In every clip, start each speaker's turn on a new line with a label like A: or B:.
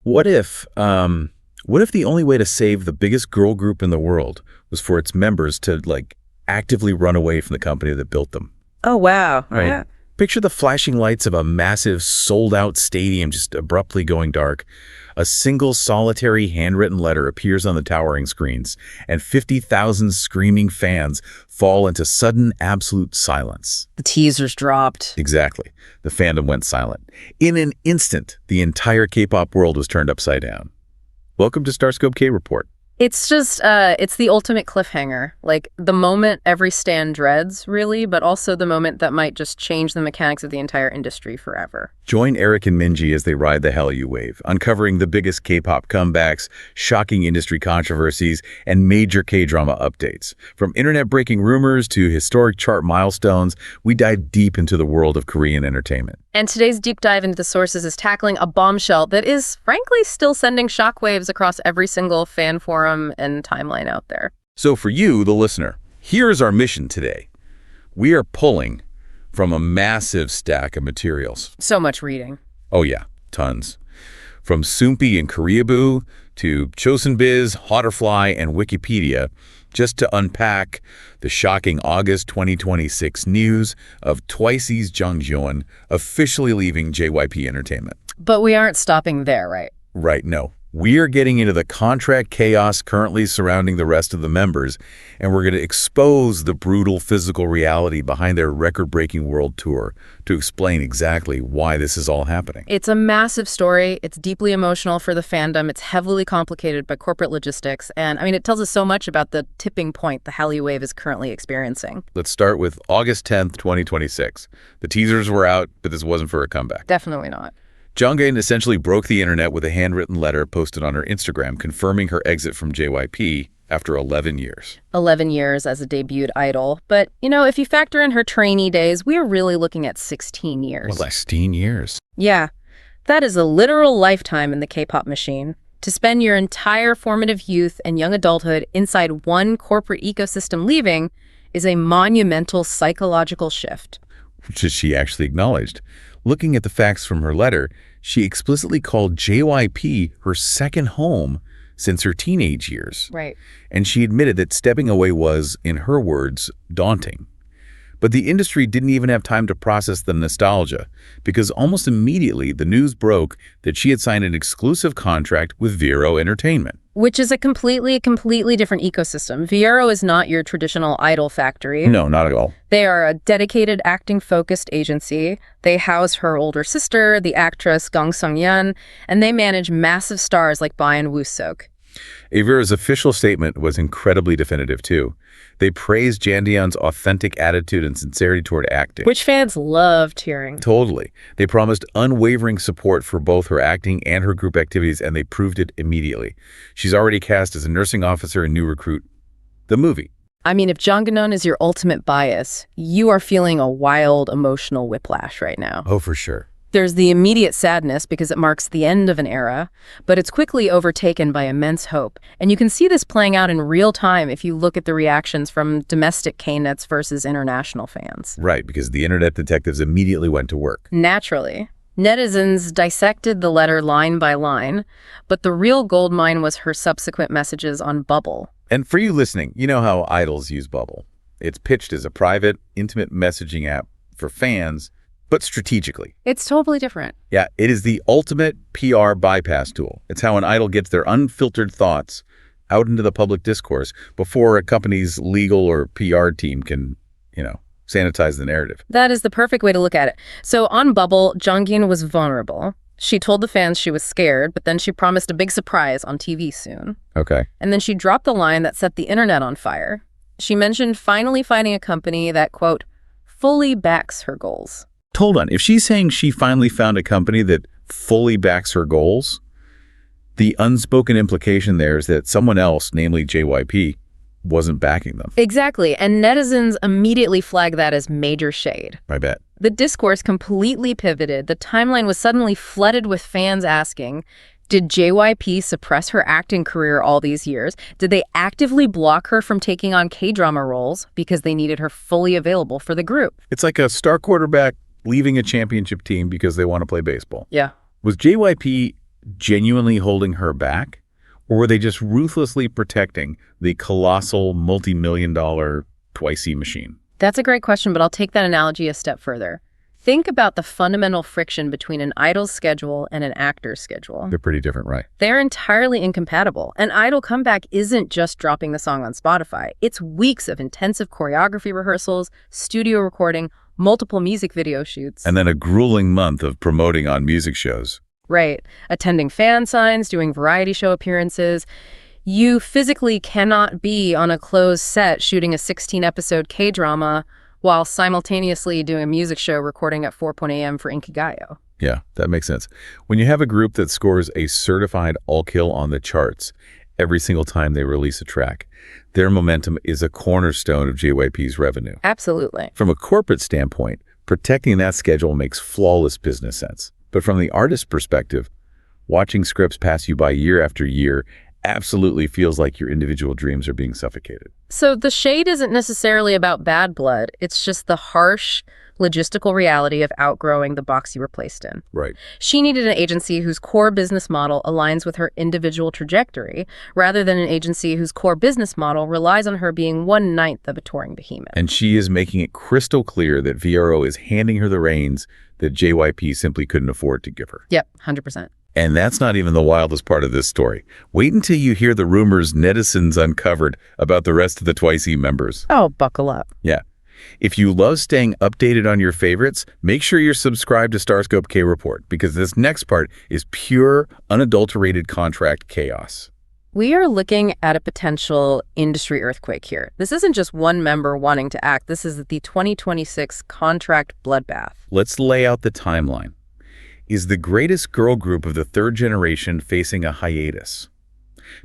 A: What if the only way to save the biggest girl group in the world was for its members to, like, actively run away from the company that built them?
B: Oh, wow.
A: Right.
B: Yeah.
A: Picture the flashing lights of a massive, sold-out stadium just abruptly going dark. A single solitary handwritten letter appears on the towering screens, and 50,000 screaming fans fall into sudden, absolute silence.
B: The teasers dropped.
A: Exactly. The fandom went silent. In an instant, the entire K-pop world was turned upside down. Welcome to StarScope K-Report.
B: It's just, it's the ultimate cliffhanger. Like, the moment every stan dreads, really, but also the moment that might just change the mechanics of the entire industry forever.
A: Join Eric and Minji as they ride the Hallyu wave, uncovering the biggest K-pop comebacks, shocking industry controversies, and major K-drama updates. From internet-breaking rumors to historic chart milestones, we dive deep into the world of Korean entertainment.
B: And today's deep dive into the sources is tackling a bombshell that is, frankly, still sending shockwaves across every single fan forum and timeline out there.
A: So for you, the listener, here's our mission today. We are pulling from a massive stack of materials.
B: So much reading.
A: Oh yeah, tons. From Soompi and Koreaboo to Chosunbiz, Hotterfly, and Wikipedia, just to unpack the shocking August 2026 news of Twice's Jeongyeon officially leaving JYP Entertainment.
B: But we aren't stopping there, right?
A: Right, no. We are getting into the contract chaos currently surrounding the rest of the members, and we're going to expose the brutal physical reality behind their record-breaking world tour to explain exactly why this is all happening.
B: It's a massive story. It's deeply emotional for the fandom. It's heavily complicated by corporate logistics. And, I mean, it tells us so much about the tipping point the Hallyu wave is currently experiencing.
A: Let's start with August 10th, 2026. The teasers were out, but this wasn't for a comeback.
B: Definitely not.
A: Jeongyeon essentially broke the internet with a handwritten letter posted on her Instagram confirming her exit from JYP after 11 years.
B: 11 years as a debuted idol. But, you know, if you factor in her trainee days, we are really looking at 16 years.
A: Well, 16 years.
B: Yeah, that is a literal lifetime in the K-pop machine. To spend your entire formative youth and young adulthood inside one corporate ecosystem leaving is a monumental psychological shift.
A: Which she actually acknowledged. Looking at the facts from her letter, she explicitly called JYP her second home since her teenage years.
B: Right.
A: And she admitted that stepping away was, in her words, daunting. But the industry didn't even have time to process the nostalgia, because almost immediately the news broke that she had signed an exclusive contract with VARO Entertainment.
B: Which is a completely different ecosystem. VARO is not your traditional idol factory.
A: No, not at all.
B: They are a dedicated acting-focused agency. They house her older sister, the actress Gong Seung-yeon, and they manage massive stars like Byeon Woo-seok.
A: VARO's official statement was incredibly definitive, too. They praised Jeongyeon's authentic attitude and sincerity toward acting.
B: Which fans loved hearing.
A: Totally. They promised unwavering support for both her acting and her group activities, and they proved it immediately. She's already cast as a nursing officer in New Recruit, the movie.
B: I mean, if Jeongyeon is your ultimate bias, you are feeling a wild emotional whiplash right now.
A: Oh, for sure.
B: There's the immediate sadness because it marks the end of an era, but it's quickly overtaken by immense hope. And you can see this playing out in real time if you look at the reactions from domestic K-nets versus international fans.
A: Right, because the internet detectives immediately went to work.
B: Naturally. Netizens dissected the letter line by line, but the real goldmine was her subsequent messages on Bubble.
A: And for you listening, you know how idols use Bubble. It's pitched as a private, intimate messaging app for fans, but strategically.
B: It's totally different.
A: Yeah, it is the ultimate PR bypass tool. It's how an idol gets their unfiltered thoughts out into the public discourse before a company's legal or PR team can, sanitize the narrative.
B: That is the perfect way to look at it. So on Bubble, Jeongyeon was vulnerable. She told the fans she was scared, but then she promised a big surprise on TV soon.
A: Okay.
B: And then she dropped the line that set the internet on fire. She mentioned finally finding a company that, quote, fully backs her goals.
A: Hold on. If she's saying she finally found a company that fully backs her goals, the unspoken implication there is that someone else, namely JYP, wasn't backing them.
B: Exactly. And netizens immediately flagged that as major shade.
A: I bet.
B: The discourse completely pivoted. The timeline was suddenly flooded with fans asking, did JYP suppress her acting career all these years? Did they actively block her from taking on K-drama roles because they needed her fully available for the group?
A: It's like a star quarterback leaving a championship team because they want to play baseball.
B: Yeah.
A: Was JYP genuinely holding her back? Or were they just ruthlessly protecting the colossal multi-million-dollar Twice machine?
B: That's a great question, but I'll take that analogy a step further. Think about the fundamental friction between an idol's schedule and an actor's schedule.
A: They're pretty different, right?
B: They're entirely incompatible. An idol comeback isn't just dropping the song on Spotify. It's weeks of intensive choreography rehearsals, studio recording, multiple music video shoots.
A: And then a grueling month of promoting on music shows.
B: Right. Attending fan signs, doing variety show appearances. You physically cannot be on a closed set shooting a 16-episode K-drama while simultaneously doing a music show recording at 4 a.m. for Inkigayo.
A: Yeah, that makes sense. When you have a group that scores a certified all-kill on the charts every single time they release a track, their momentum is a cornerstone of JYP's revenue.
B: Absolutely.
A: From a corporate standpoint, protecting that schedule makes flawless business sense. But from the artist's perspective, watching scripts pass you by year after year absolutely feels like your individual dreams are being suffocated.
B: So the shade isn't necessarily about bad blood. It's just the harsh logistical reality of outgrowing the box you were placed in.
A: Right.
B: She needed an agency whose core business model aligns with her individual trajectory, rather than an agency whose core business model relies on her being 1/9 of a touring behemoth.
A: And she is making it crystal clear that VARO is handing her the reins that JYP simply couldn't afford to give her.
B: Yep, 100%.
A: And that's not even the wildest part of this story. Wait until you hear the rumors netizens uncovered about the rest of the Twice members.
B: Oh, buckle up.
A: Yeah. If you love staying updated on your favorites, make sure you're subscribed to StarScope K-Report, because this next part is pure, unadulterated contract chaos.
B: We are looking at a potential industry earthquake here. This isn't just one member wanting to act. This is the 2026 contract bloodbath.
A: Let's lay out the timeline. Is the greatest girl group of the third generation facing a hiatus?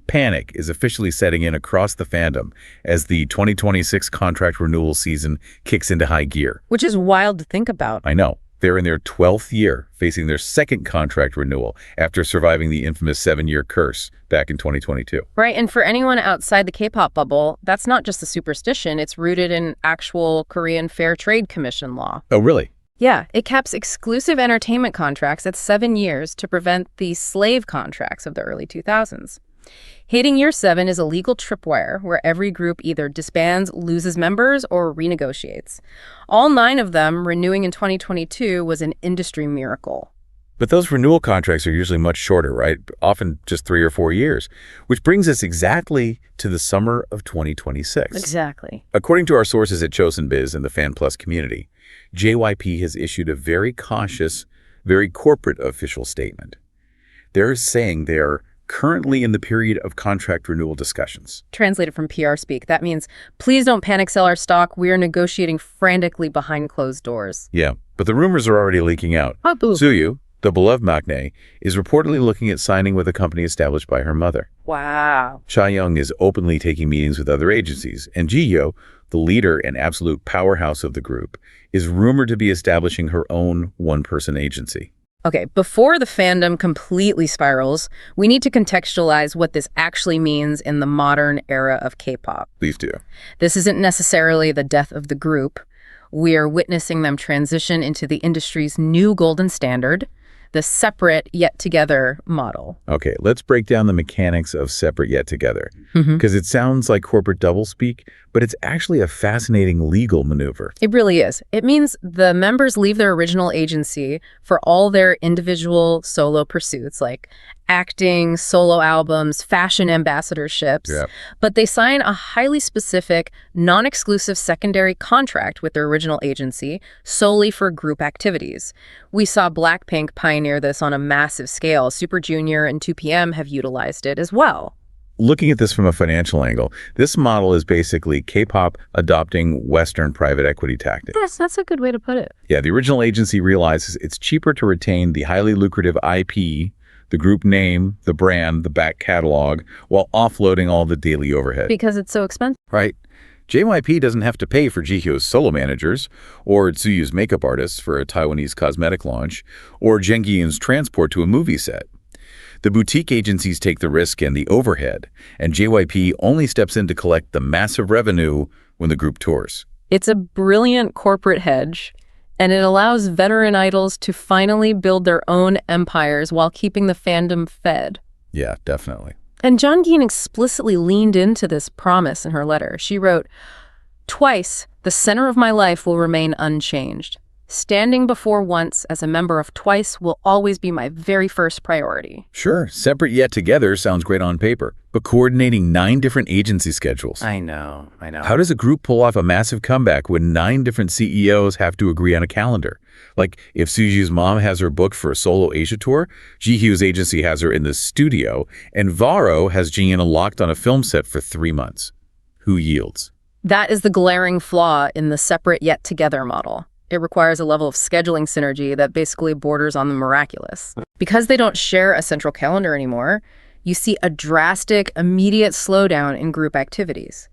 A: Panic is officially setting in across the fandom as the 2026 contract renewal season kicks into high gear.
B: Which is wild to think about.
A: I know. They're in their 12th year, facing their second contract renewal after surviving the infamous 7-year curse back in 2022.
B: Right, and for anyone outside the K-pop bubble, that's not just a superstition. It's rooted in actual Korean Fair Trade Commission law.
A: Oh, really?
B: Yeah, it caps exclusive entertainment contracts at 7 years to prevent the slave contracts of the early 2000s. Hitting year 7 is a legal tripwire where every group either disbands, loses members, or renegotiates. All 9 of them renewing in 2022 was an industry miracle.
A: But those renewal contracts are usually much shorter, right? Often just 3 or 4 years, which brings us exactly to the summer of 2026.
B: Exactly.
A: According to our sources at ChosenBiz and the Fan Plus community, JYP has issued a very cautious, very corporate official statement. They're saying they're currently in the period of contract renewal discussions.
B: Translated from PR speak, that means, please don't panic sell our stock. We are negotiating frantically behind closed doors.
A: Yeah, but the rumors are already leaking out.
B: Oh, boo.
A: Suyu, the beloved maknae, is reportedly looking at signing with a company established by her mother.
B: Wow.
A: Chaeyoung is openly taking meetings with other agencies, and Jihyo, the leader and absolute powerhouse of the group, is rumored to be establishing her own one-person agency.
B: Okay, before the fandom completely spirals, we need to contextualize what this actually means in the modern era of K-pop.
A: Please do.
B: This isn't necessarily the death of the group. We are witnessing them transition into the industry's new golden standard, the separate yet together model.
A: Okay, let's break down the mechanics of separate yet together, because it sounds like corporate doublespeak, but it's actually a fascinating legal maneuver.
B: It really is. It means the members leave their original agency for all their individual solo pursuits, like acting, solo albums, fashion ambassadorships, but they sign a highly specific, non-exclusive secondary contract with their original agency solely for group activities. We saw Blackpink pioneer this on a massive scale. Super Junior and 2PM have utilized it as well.
A: Looking at this from a financial angle, this model is basically K-pop adopting Western private equity tactics.
B: Yes, that's a good way to put it.
A: Yeah, the original agency realizes it's cheaper to retain the highly lucrative IP, the group name, the brand, the back catalog, while offloading all the daily overhead.
B: Because it's so expensive.
A: Right. JYP doesn't have to pay for Jihyo's solo managers, or Tsuyu's makeup artists for a Taiwanese cosmetic launch, or Jeongyeon's transport to a movie set. The boutique agencies take the risk and the overhead, and JYP only steps in to collect the massive revenue when the group tours.
B: It's a brilliant corporate hedge, And it allows veteran idols to finally build their own empires while keeping the fandom fed.
A: Yeah, definitely.
B: And Jeongyeon explicitly leaned into this promise in her letter. She wrote, "Twice, the center of my life will remain unchanged. Standing before once as a member of Twice will always be my very first priority."
A: Sure, separate yet together sounds great on paper, but coordinating 9 different agency schedules.
B: I know.
A: How does a group pull off a massive comeback when 9 different CEOs have to agree on a calendar? Like, if Suji's mom has her booked for a solo Asia tour, Jihyu's agency has her in the studio, and VARO has Jeongyeon locked on a film set for 3 months. Who yields?
B: That is the glaring flaw in the separate yet together model. It requires a level of scheduling synergy that basically borders on the miraculous. Because they don't share a central calendar anymore, you see a drastic, immediate slowdown in group activities.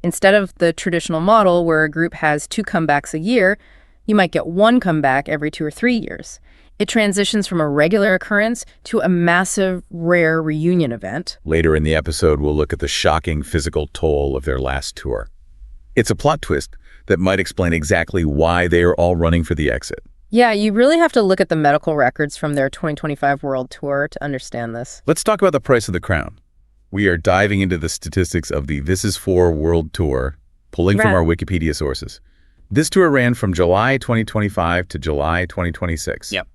B: Instead of the traditional model where a group has 2 comebacks a year, you might get 1 comeback every 2 or 3 years. It transitions from a regular occurrence to a massive, rare reunion event.
A: Later in the episode, we'll look at the shocking physical toll of their last tour. It's a plot twist that might explain exactly why they are all running for the exit.
B: Yeah, you really have to look at the medical records from their 2025 World Tour to understand this.
A: Let's talk about the price of the crown. We are diving into the statistics of the This Is For World Tour, pulling from our Wikipedia sources. This tour ran from July 2025 to July 2026.
B: Yep.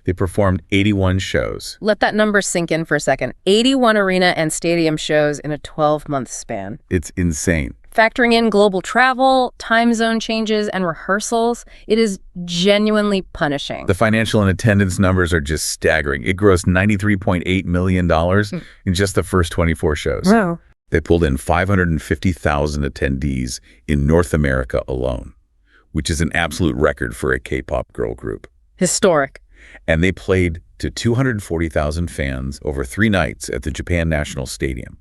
A: They performed 81 shows.
B: Let that number sink in for a second. 81 arena and stadium shows in a 12-month span.
A: It's insane.
B: Factoring in global travel, time zone changes, and rehearsals, it is genuinely punishing.
A: The financial and attendance numbers are just staggering. It grossed $93.8 million in just the first 24 shows.
B: Wow.
A: They pulled in 550,000 attendees in North America alone, which is an absolute record for a K-pop girl group.
B: Historic.
A: And they played to 240,000 fans over 3 nights at the Japan National Stadium.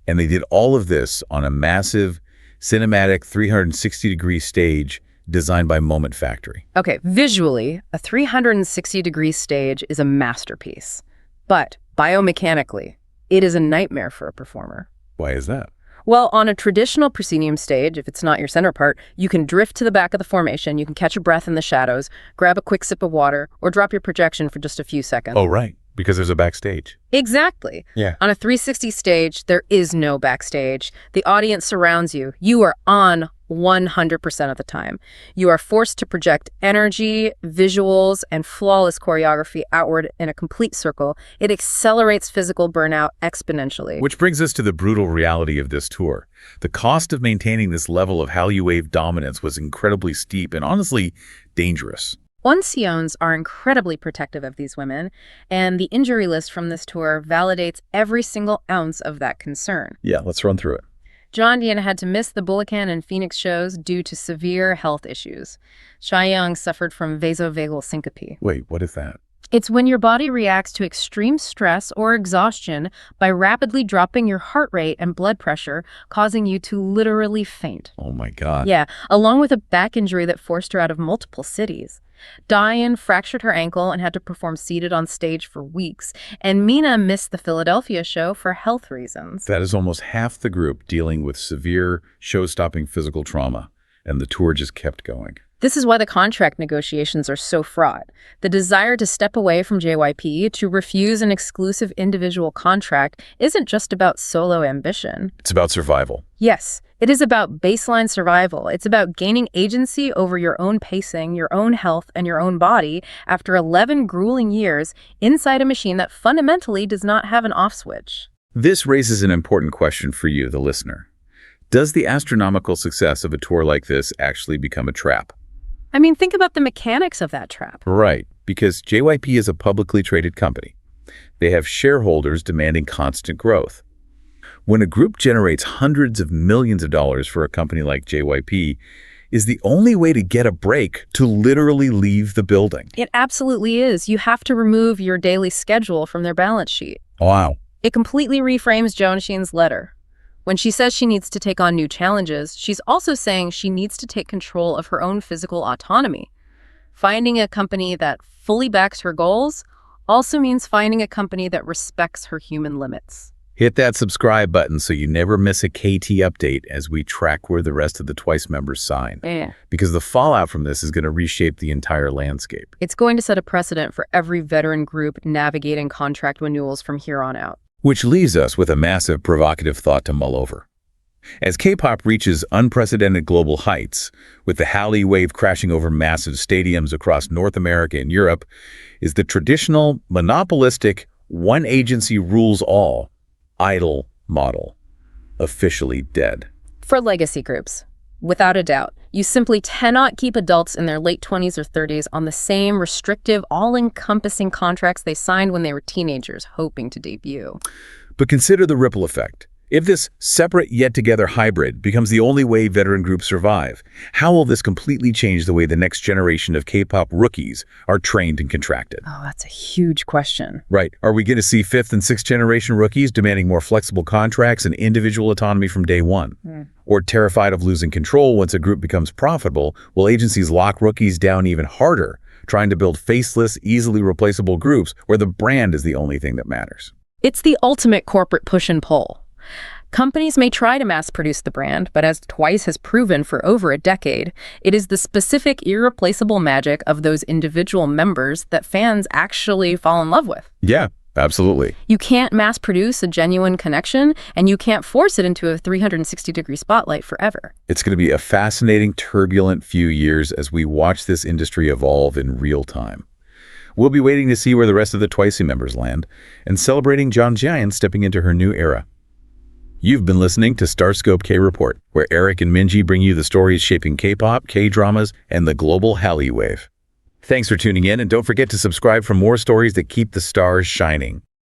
A: And they did all of this on a massive, cinematic 360-degree stage designed by Moment Factory.
B: Okay, visually, a 360-degree stage is a masterpiece. But biomechanically, it is a nightmare for a performer.
A: Why is that?
B: Well, on a traditional proscenium stage, if it's not your center part, you can drift to the back of the formation, you can catch a breath in the shadows, grab a quick sip of water, or drop your projection for just a few seconds.
A: Oh, right, because there's a backstage.
B: Exactly.
A: Yeah.
B: On a 360 stage, there is no backstage. The audience surrounds you. You are on 100% of the time. You are forced to project energy, visuals, and flawless choreography outward in a complete circle. It accelerates physical burnout exponentially.
A: Which brings us to the brutal reality of this tour. The cost of maintaining this level of Hallyu wave dominance was incredibly steep and honestly dangerous.
B: Onseons are incredibly protective of these women, and the injury list from this tour validates every single ounce of that concern.
A: Yeah, let's run through it.
B: Jeongyeon had to miss the Bulacan and Phoenix shows due to severe health issues. Chaeyoung suffered from vasovagal syncope.
A: Wait, what is that?
B: It's when your body reacts to extreme stress or exhaustion by rapidly dropping your heart rate and blood pressure, causing you to literally faint.
A: Oh my God.
B: Yeah, along with a back injury that forced her out of multiple cities. Diane fractured her ankle and had to perform seated on stage for weeks, and Mina missed the Philadelphia show for health reasons.
A: That is almost half the group dealing with severe, show-stopping physical trauma, and the tour just kept going.
B: This is why the contract negotiations are so fraught. The desire to step away from JYP, to refuse an exclusive individual contract, isn't just about solo ambition.
A: It's about survival.
B: Yes, it is about baseline survival. It's about gaining agency over your own pacing, your own health, and your own body after 11 grueling years inside a machine that fundamentally does not have an off switch.
A: This raises an important question for you, the listener. Does the astronomical success of a tour like this actually become a trap?
B: I mean, think about the mechanics of that trap.
A: Right, because JYP is a publicly traded company. They have shareholders demanding constant growth. When a group generates hundreds of millions of dollars for a company like JYP, is the only way to get a break to literally leave the building.
B: It absolutely is. You have to remove your daily schedule from their balance sheet.
A: Wow.
B: It completely reframes Jeongyeon's letter. When she says she needs to take on new challenges, she's also saying she needs to take control of her own physical autonomy. Finding a company that fully backs her goals also means finding a company that respects her human limits.
A: Hit that subscribe button so you never miss a KT update as we track where the rest of the Twice members sign.
B: Yeah.
A: Because the fallout from this is going to reshape the entire landscape.
B: It's going to set a precedent for every veteran group navigating contract renewals from here on out.
A: Which leaves us with a massive provocative thought to mull over. As K-pop reaches unprecedented global heights, with the Hallyu wave crashing over massive stadiums across North America and Europe, is the traditional, monopolistic, one agency rules all idol model officially dead.
B: For legacy groups, without a doubt, you simply cannot keep adults in their late 20s or 30s on the same restrictive, all-encompassing contracts they signed when they were teenagers hoping to debut.
A: But consider the ripple effect. If this separate yet together hybrid becomes the only way veteran groups survive, how will this completely change the way the next generation of K-pop rookies are trained and contracted?
B: Oh, that's a huge question.
A: Right. Are we going to see fifth and sixth generation rookies demanding more flexible contracts and individual autonomy from day one? Or terrified of losing control once a group becomes profitable, will agencies lock rookies down even harder, trying to build faceless, easily replaceable groups where the brand is the only thing that matters?
B: It's the ultimate corporate push and pull. Companies may try to mass-produce the brand, but as Twice has proven for over a decade, it is the specific, irreplaceable magic of those individual members that fans actually fall in love with.
A: Yeah, absolutely.
B: You can't mass-produce a genuine connection, and you can't force it into a 360-degree spotlight forever.
A: It's going to be a fascinating, turbulent few years as we watch this industry evolve in real time. We'll be waiting to see where the rest of the Twice members land and celebrating Jeongyeon stepping into her new era. You've been listening to StarScope K-Report, where Eric and Minji bring you the stories shaping K-pop, K-dramas, and the global Hallyu wave. Thanks for tuning in, and don't forget to subscribe for more stories that keep the stars shining.